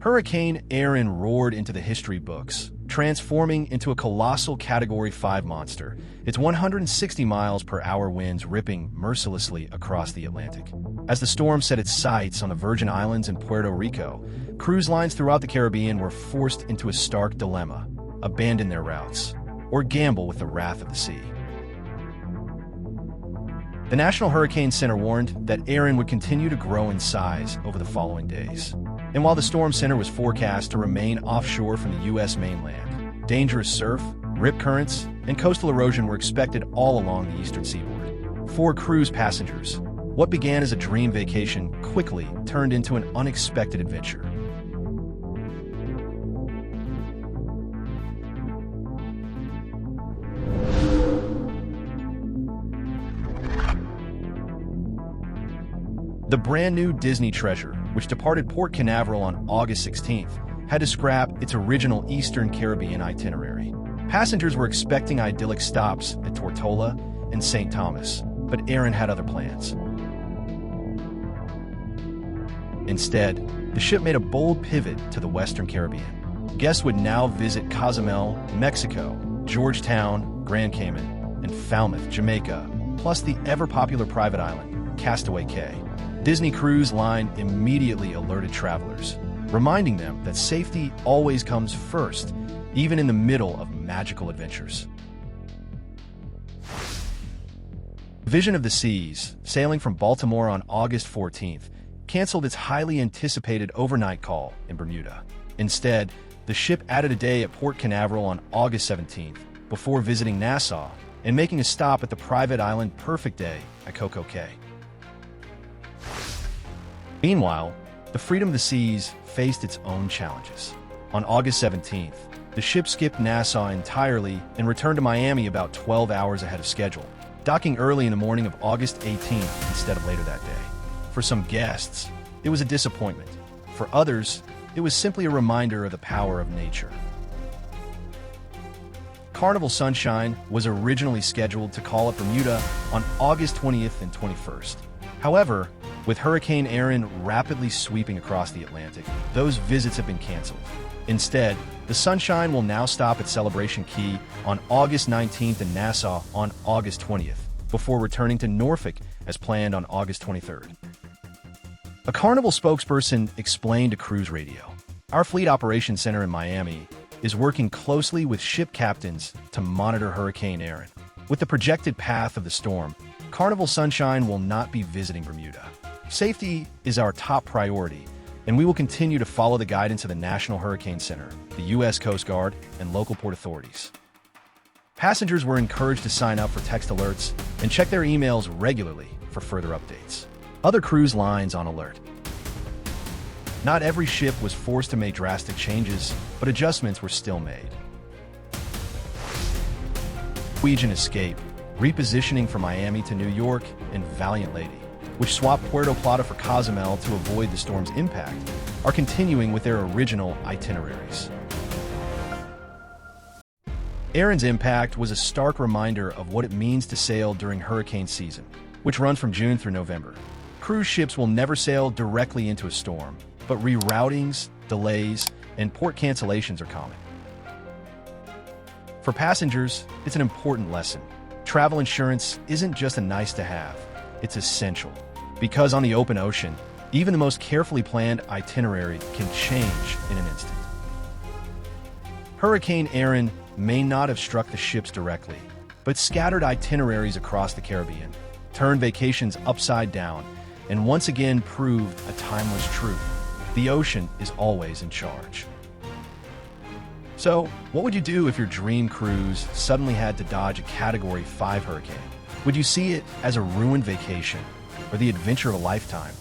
Hurricane Erin roared into the history books, transforming into a colossal Category 5 monster, its 160 miles per hour winds ripping mercilessly across the Atlantic. As the storm set its sights on the Virgin Islands and Puerto Rico, cruise lines throughout the Caribbean were forced into a stark dilemma: abandon their routes, or gamble with the wrath of the sea. The National Hurricane Center warned that Erin would continue to grow in size over the following days. And while the storm center was forecast to remain offshore from the U.S. mainland, dangerous surf, rip currents, and coastal erosion were expected all along the eastern seaboard. For cruise passengers, what began as a dream vacation quickly turned into an unexpected adventure. The brand-new Disney Treasure, which departed Port Canaveral on August 16th, had to scrap its original Eastern Caribbean itinerary. Passengers were expecting idyllic stops at Tortola and St. Thomas, but Erin had other plans. Instead, the ship made a bold pivot to the Western Caribbean. Guests would now visit Cozumel, Mexico, Georgetown, Grand Cayman, and Falmouth, Jamaica, plus the ever-popular private island, Castaway Cay. Disney Cruise Line immediately alerted travelers, reminding them that safety always comes first, even in the middle of magical adventures. Vision of the Seas, sailing from Baltimore on August 14th, canceled its highly anticipated overnight call in Bermuda. Instead, the ship added a day at Port Canaveral on August 17th, before visiting Nassau and making a stop at the private island Perfect Day at Coco Cay. Meanwhile, the Freedom of the Seas faced its own challenges. On August 17th, the ship skipped Nassau entirely and returned to Miami about 12 hours ahead of schedule, docking early in the morning of August 18th instead of later that day. For some guests, it was a disappointment. For others, it was simply a reminder of the power of nature. Carnival Sunshine was originally scheduled to call at Bermuda on August 20th and 21st. However, with Hurricane Erin rapidly sweeping across the Atlantic, those visits have been canceled. Instead, the Sunshine will now stop at Celebration Key on August 19th and Nassau on August 20th, before returning to Norfolk as planned on August 23rd. A Carnival spokesperson explained to Cruise Radio, "Our Fleet Operations Center in Miami is working closely with ship captains to monitor Hurricane Erin. With the projected path of the storm, Carnival Sunshine will not be visiting Bermuda. Safety is our top priority, and we will continue to follow the guidance of the National Hurricane Center, the U.S. Coast Guard, and local port authorities." Passengers were encouraged to sign up for text alerts and check their emails regularly for further updates. Other cruise lines on alert. Not every ship was forced to make drastic changes, but adjustments were still made. Norwegian Escape, repositioning from Miami to New York, and Valiant, which swapped Puerto Plata for Cozumel to avoid the storm's impact, are continuing with their original itineraries. Erin's impact was a stark reminder of what it means to sail during hurricane season, which runs from June through November. Cruise ships will never sail directly into a storm, but reroutings, delays, and port cancellations are common. For passengers, it's an important lesson. Travel insurance isn't just a nice-to-have, it's essential. Because on the open ocean, even the most carefully planned itinerary can change in an instant. Hurricane Erin may not have struck the ships directly, but scattered itineraries across the Caribbean, turned vacations upside down, and once again proved a timeless truth: the ocean is always in charge. So, what would you do if your dream cruise suddenly had to dodge a Category 5 hurricane? Would you see it as a ruined vacation or the adventure of a lifetime?